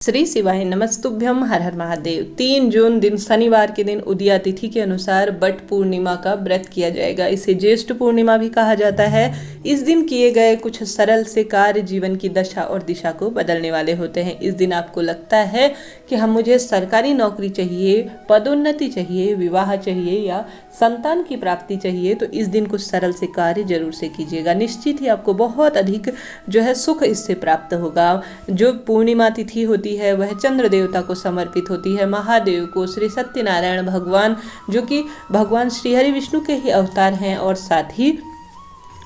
श्री शिवाय नमस्तुभ्यम। हर हर महादेव। 3 जून दिन शनिवार के दिन उदया तिथि के अनुसार बट पूर्णिमा का व्रत किया जाएगा। इसे ज्येष्ठ पूर्णिमा भी कहा जाता है। इस दिन किए गए कुछ सरल से कार्य जीवन की दशा और दिशा को बदलने वाले होते हैं। इस दिन आपको लगता है कि मुझे सरकारी नौकरी चाहिए, पदोन्नति चाहिए, विवाह चाहिए या संतान की प्राप्ति चाहिए, तो इस दिन कुछ सरल से कार्य जरूर से कीजिएगा। निश्चित ही आपको बहुत अधिक सुख इससे प्राप्त होगा। जो पूर्णिमा तिथि होती है वह चंद्र देवता को समर्पित होती है, महादेव को, श्री सत्यनारायण भगवान जो कि भगवान श्री हरि विष्णु के ही अवतार हैं, और साथ ही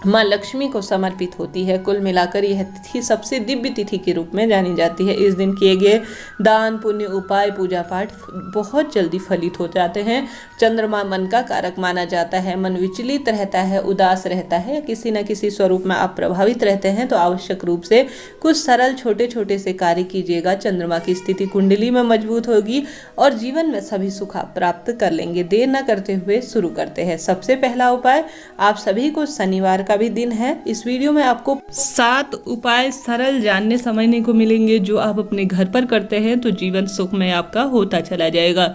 माँ लक्ष्मी को समर्पित होती है। कुल मिलाकर यह तिथि सबसे दिव्य तिथि के रूप में जानी जाती है। इस दिन किए गए दान पुण्य उपाय पूजा पाठ बहुत जल्दी फलित हो जाते हैं। चंद्रमा मन का कारक माना जाता है। मन विचलित रहता है, उदास रहता है, किसी न किसी स्वरूप में आप प्रभावित रहते हैं, तो आवश्यक रूप से कुछ सरल छोटे छोटे से कार्य कीजिएगा। चंद्रमा की स्थिति कुंडली में मजबूत होगी और जीवन में सभी सुख आप प्राप्त कर लेंगे। देर न करते हुए शुरू करते हैं। सबसे पहला उपाय, आप सभी को शनिवार का भी दिन है। इस वीडियो में आपको 7 उपाय सरल जानने समझने को मिलेंगे जो आप अपने घर पर करते हैं तो जीवन सुखमय आपका होता चला जाएगा।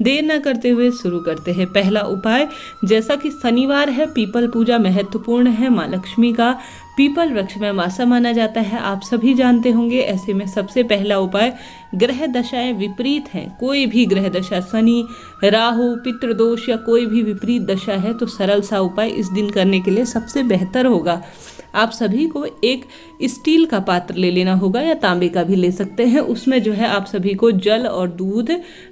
देर न करते हुए शुरू करते हैं। पहला उपाय, जैसा कि शनिवार है, पीपल पूजा महत्वपूर्ण है। माँ लक्ष्मी का पीपल वृक्ष में वासा माना जाता है, आप सभी जानते होंगे। ऐसे में सबसे पहला उपाय, ग्रह दशाएं विपरीत हैं, कोई भी ग्रह दशा, शनि, राहु, पितृदोष या कोई भी विपरीत दशा है, तो सरल सा उपाय इस दिन करने के लिए सबसे बेहतर होगा। आप सभी को एक स्टील का पात्र ले लेना होगा या तांबे का भी ले सकते हैं। उसमें आप सभी को जल और दूध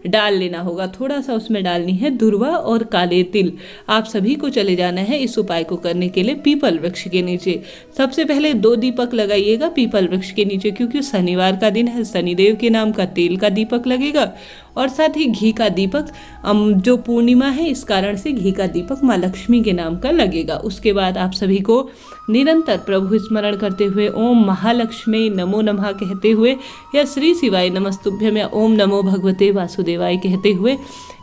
डाल लेना होगा। थोड़ा सा उसमें डालनी है दुर्वा और काले तिल। आप सभी को चले जाना है इस उपाय को करने के लिए पीपल वृक्ष के नीचे। सबसे पहले 2 दीपक लगाइएगा पीपल वृक्ष के नीचे, क्योंकि शनिवार का दिन है। शनिदेव के नाम का तेल का दीपक लगेगा और साथ ही घी का दीपक, जो पूर्णिमा है इस कारण से घी का दीपक माँ लक्ष्मी के नाम का लगेगा। उसके बाद आप सभी को निरंतर प्रभु स्मरण करते हुए ओम महालक्ष्मी नमो नमः कहते हुए या श्री शिवाय नमस्तुभ्यम या ओम नमो भगवते वासुदेवाय कहते हुए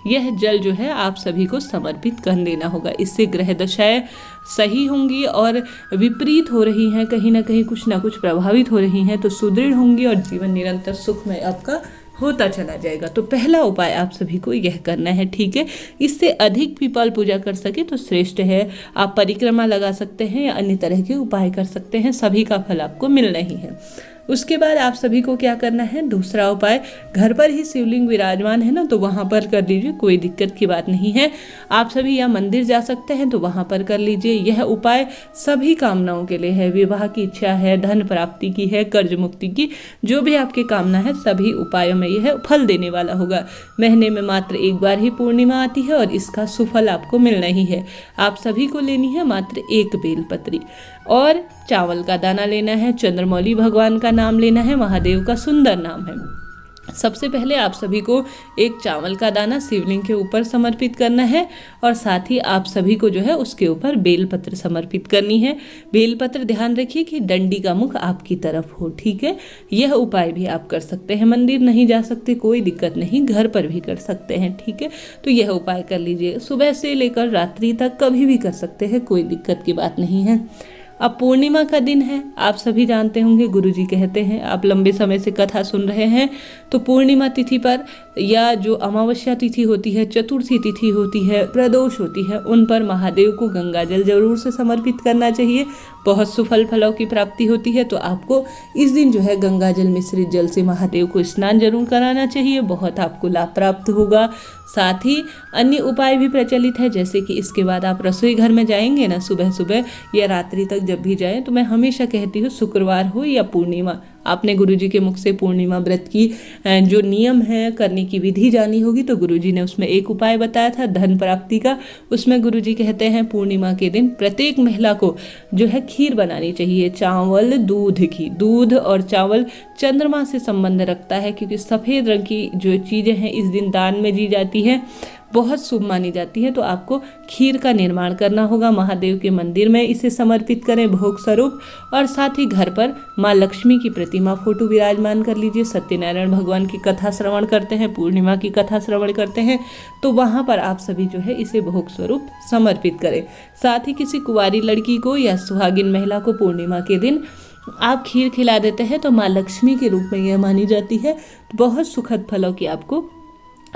यह जल आप सभी को समर्पित कर देना होगा। इससे ग्रह दशाएं सही होंगी और विपरीत हो रही हैं, कहीं ना कहीं कुछ ना कुछ प्रभावित हो रही हैं, तो सुदृढ़ होंगी और जीवन निरंतर सुखमय आपका होता चला जाएगा। तो पहला उपाय आप सभी को यह करना है, ठीक है। इससे अधिक पीपल पूजा कर सके तो श्रेष्ठ है। आप परिक्रमा लगा सकते हैं या अन्य तरह के उपाय कर सकते हैं, सभी का फल आपको मिलना ही है। उसके बाद आप सभी को क्या करना है, दूसरा उपाय, घर पर ही शिवलिंग विराजमान है ना, तो वहाँ पर कर लीजिए, कोई दिक्कत की बात नहीं है। आप सभी या मंदिर जा सकते हैं तो वहाँ पर कर लीजिए। यह उपाय सभी कामनाओं के लिए है। विवाह की इच्छा है, धन प्राप्ति की है, कर्ज मुक्ति की, जो भी आपकी कामना है सभी उपायों में यह फल देने वाला होगा। महीने में मात्र एक बार ही पूर्णिमा आती है और इसका सुफल आपको मिलना ही है। आप सभी को लेनी है मात्र 1 बेलपत्री और चावल का दाना लेना है। चंद्रमौली भगवान का नाम लेना है, महादेव का सुंदर नाम है। सबसे पहले आप सभी को एक चावल का दाना शिवलिंग के ऊपर समर्पित करना है और साथ ही आप सभी को उसके ऊपर बेलपत्र समर्पित करनी है। बेलपत्र ध्यान रखिए कि डंडी का मुख आपकी तरफ हो, ठीक है। यह उपाय भी आप कर सकते हैं। मंदिर नहीं जा सकते कोई दिक्कत नहीं, घर पर भी कर सकते हैं, ठीक है। तो यह उपाय कर लीजिए। सुबह से लेकर रात्रि तक कभी भी कर सकते हैं, कोई दिक्कत की बात नहीं है। अब पूर्णिमा का दिन है, आप सभी जानते होंगे, गुरुजी कहते हैं, आप लंबे समय से कथा सुन रहे हैं, तो पूर्णिमा तिथि पर या जो अमावस्या तिथि होती है, चतुर्थी तिथि होती है, प्रदोष होती है, उन पर महादेव को गंगा जल जरूर से समर्पित करना चाहिए। बहुत सुफल फलों की प्राप्ति होती है। तो आपको इस दिन गंगा जल मिश्रित जल से महादेव को स्नान जरूर कराना चाहिए, बहुत आपको लाभ प्राप्त होगा। साथ ही अन्य उपाय भी प्रचलित है, जैसे कि इसके बाद आप रसोई घर में जाएंगे ना, सुबह सुबह या रात्रि तक जब भी जाएं, तो मैं हमेशा कहती हूँ शुक्रवार हो या पूर्णिमा, आपने गुरुजी के मुख से पूर्णिमा व्रत की जो नियम है, करने की विधि जानी होगी, तो गुरुजी ने उसमें एक उपाय बताया था धन प्राप्ति का। उसमें गुरुजी कहते हैं पूर्णिमा के दिन प्रत्येक महिला को खीर बनानी चाहिए, चावल दूध की। दूध और चावल चंद्रमा से संबंध रखता है, क्योंकि सफ़ेद रंग की जो चीज़ें हैं इस दिन दान में दी जाती है, बहुत शुभ मानी जाती है। तो आपको खीर का निर्माण करना होगा, महादेव के मंदिर में इसे समर्पित करें भोग स्वरूप, और साथ ही घर पर माँ लक्ष्मी की प्रतिमा फोटो विराजमान कर लीजिए। सत्यनारायण भगवान की कथा श्रवण करते हैं, पूर्णिमा की कथा श्रवण करते हैं, तो वहाँ पर आप सभी इसे भोग स्वरूप समर्पित करें। साथ ही किसी कुंवारी लड़की को या सुहागिन महिला को पूर्णिमा के दिन आप खीर खिला देते हैं तो माँ लक्ष्मी के रूप में यह मानी जाती है। बहुत सुखद फलों की आपको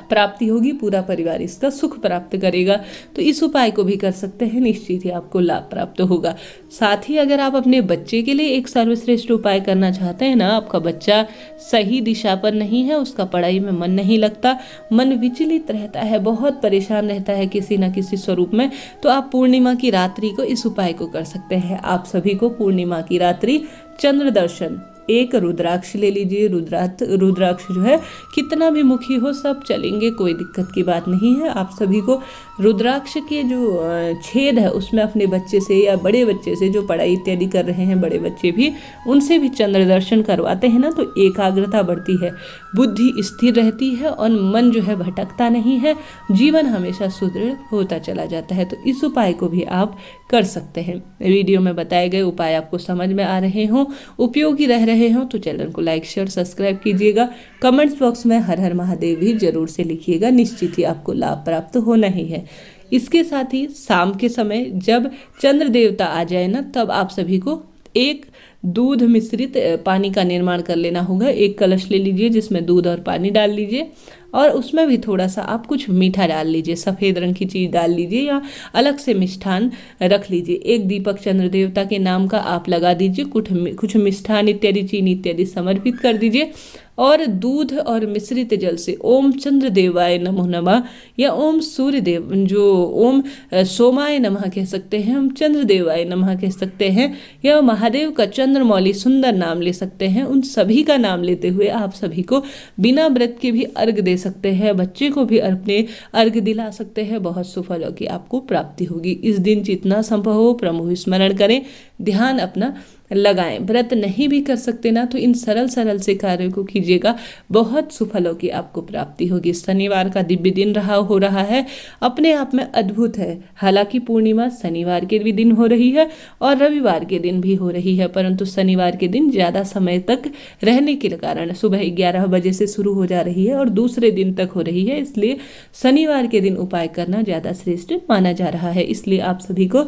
प्राप्ति होगी, पूरा परिवार इसका सुख प्राप्त करेगा। तो इस उपाय को भी कर सकते हैं, निश्चित ही आपको लाभ प्राप्त होगा। साथ ही अगर आप अपने बच्चे के लिए एक सर्वश्रेष्ठ उपाय करना चाहते हैं ना, आपका बच्चा सही दिशा पर नहीं है, उसका पढ़ाई में मन नहीं लगता, मन विचलित रहता है, बहुत परेशान रहता है किसी न किसी स्वरूप में, तो आप पूर्णिमा की रात्रि को इस उपाय को कर सकते हैं। आप सभी को पूर्णिमा की रात्रि चंद्र दर्शन, एक रुद्राक्ष ले लीजिए। रुद्राक्ष जो है कितना भी मुखी हो सब चलेंगे, कोई दिक्कत की बात नहीं है। आप सभी को रुद्राक्ष के जो छेद है उसमें अपने बच्चे से या बड़े बच्चे से जो पढ़ाई इत्यादि कर रहे हैं, बड़े बच्चे भी, उनसे भी चंद्र दर्शन करवाते हैं ना, तो एकाग्रता बढ़ती है, बुद्धि स्थिर रहती है और मन जो है भटकता नहीं है, जीवन हमेशा सुदृढ़ होता चला जाता है। तो इस उपाय को भी आप कर सकते हैं। वीडियो में बताए गए उपाय आपको समझ में आ रहे हों, उपयोगी रह रहे हों तो चैनल को लाइक शेयर सब्सक्राइब कीजिएगा। कमेंट्स बॉक्स में हर हर महादेव भी जरूर से लिखिएगा, निश्चित ही आपको लाभ प्राप्त होना ही है। इसके साथ ही शाम के समय जब चंद्र देवता आ जाए ना, तब आप सभी को एक दूध मिश्रित पानी का निर्माण कर लेना होगा। एक कलश ले लीजिए जिसमें दूध और पानी डाल लीजिए और उसमें भी थोड़ा सा आप कुछ मीठा डाल लीजिए, सफ़ेद रंग की चीज़ डाल लीजिए या अलग से मिष्ठान रख लीजिए। एक दीपक चंद्र देवता के नाम का आप लगा दीजिए, कुछ मिष्ठान इत्यादि, चीनी इत्यादि समर्पित कर दीजिए और दूध और मिश्रित जल से ओम चंद्र देवाय नमो नमः या ओम सूर्य देव, जो ओम सोमाय नमः कह सकते हैं, हम चंद्र देवाय नमः कह सकते हैं, या महादेव का चंद्रमौली सुंदर नाम ले सकते हैं। उन सभी का नाम लेते हुए आप सभी को बिना व्रत के भी अर्घ दे सकते हैं, बच्चे को भी अपने अर्घ दिला सकते हैं। बहुत सुफलों की आपको प्राप्ति होगी। इस दिन जितना संभव हो प्रभु स्मरण करें, ध्यान अपना लगाएं। व्रत नहीं भी कर सकते ना, तो इन सरल सरल से कार्यों को कीजिएगा, बहुत सुफलों की आपको प्राप्ति होगी। शनिवार का दिव्य दिन हो रहा है, अपने आप में अद्भुत है। हालांकि पूर्णिमा शनिवार के भी दिन हो रही है और रविवार के दिन भी हो रही है, परंतु शनिवार के दिन ज़्यादा समय तक रहने के कारण सुबह 11 बजे से शुरू हो जा रही है और दूसरे दिन तक हो रही है, इसलिए शनिवार के दिन उपाय करना ज़्यादा श्रेष्ठ माना जा रहा है। इसलिए आप सभी को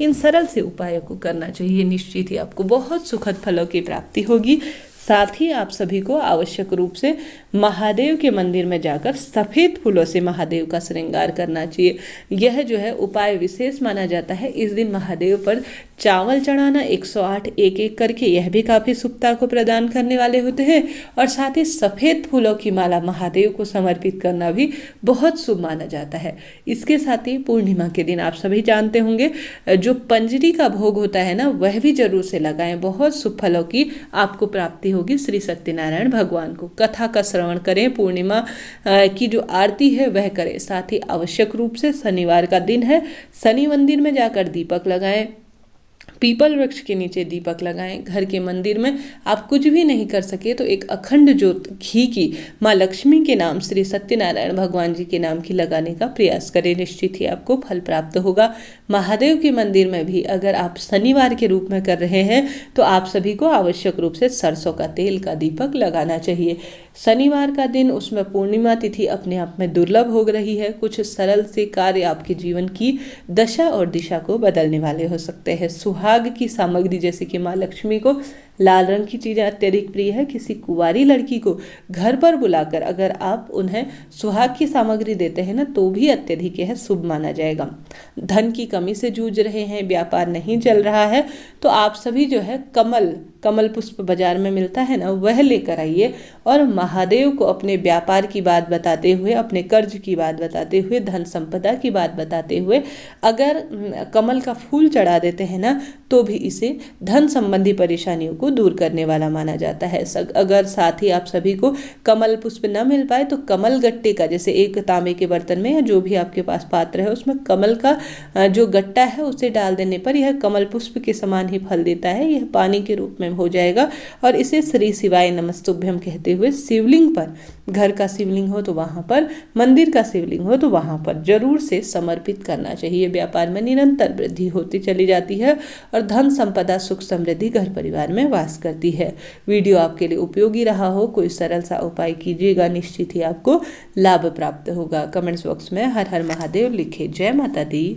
इन सरल से उपायों को करना चाहिए, निश्चित ही आपको बहुत सुखद फलों की प्राप्ति होगी। साथ ही आप सभी को आवश्यक रूप से महादेव के मंदिर में जाकर सफ़ेद फूलों से महादेव का श्रृंगार करना चाहिए। यह जो है उपाय विशेष माना जाता है। इस दिन महादेव पर चावल चढ़ाना 108 एक एक करके, यह भी काफ़ी शुभता को प्रदान करने वाले होते हैं। और साथ ही सफ़ेद फूलों की माला महादेव को समर्पित करना भी बहुत शुभ माना जाता है। इसके साथ ही पूर्णिमा के दिन आप सभी जानते होंगे जो पंजरी का भोग होता है ना, वह भी जरूर से लगाएं, बहुत शुभ फलों की आपको प्राप्ति होगी। श्री सत्यनारायण भगवान को कथा का श्रवण करें, पूर्णिमा की जो आरती है वह करें। साथ ही आवश्यक रूप से शनिवार का दिन है, शनि मंदिर में जाकर दीपक लगाएं, पीपल वृक्ष के नीचे दीपक लगाएं। घर के मंदिर में आप कुछ भी नहीं कर सके तो एक अखंड ज्योत घी की माँ लक्ष्मी के नाम, श्री सत्यनारायण भगवान जी के नाम की लगाने का प्रयास करें, निश्चित ही आपको फल प्राप्त होगा। महादेव के मंदिर में भी अगर आप शनिवार के रूप में कर रहे हैं तो आप सभी को आवश्यक रूप से सरसों का तेल का दीपक लगाना चाहिए। शनिवार का दिन, उसमें पूर्णिमा तिथि अपने आप में दुर्लभ हो रही है। कुछ सरल से कार्य आपके जीवन की दशा और दिशा को बदलने वाले हो सकते हैं। सुहाग की सामग्री जैसे कि माँ लक्ष्मी को लाल रंग की चीज़ें अत्यधिक प्रिय है। किसी कुंवारी लड़की को घर पर बुलाकर अगर आप उन्हें सुहाग की सामग्री देते हैं ना, तो भी अत्यधिक यह शुभ माना जाएगा। धन की कमी से जूझ रहे हैं, व्यापार नहीं चल रहा है, तो आप सभी जो है कमल पुष्प बाजार में मिलता है ना, वह लेकर आइए और महादेव को अपने व्यापार की बात बताते हुए, अपने कर्ज की बात बताते हुए, धन संपदा की बात बताते हुए अगर कमल का फूल चढ़ा देते हैं ना, तो भी इसे धन संबंधी परेशानियों को दूर करने वाला माना जाता है। अगर साथ ही आप सभी को कमल पुष्प न मिल पाए तो कमल गट्टे का, जैसे एक तांबे के बर्तन में या जो भी आपके पास पात्र है उसमें कमल का जो गट्टा है उसे डाल देने पर यह कमल पुष्प के समान ही फल देता है। यह पानी के रूप में हो जाएगा और इसे श्री शिवाय नमस्तुभ्यम कहते हुए शिवलिंग पर, घर का शिवलिंग हो तो वहां पर, मंदिर का शिवलिंग हो तो वहां पर जरूर से समर्पित करना चाहिए। व्यापार में निरंतर वृद्धि होती चली जाती है और धन संपदा सुख समृद्धि घर परिवार में वास करती है। वीडियो आपके लिए उपयोगी रहा हो, कोई सरल सा उपाय कीजिएगा, निश्चित ही आपको लाभ प्राप्त होगा। कमेंट्स बॉक्स में हर हर महादेव लिखे। जय माता दी।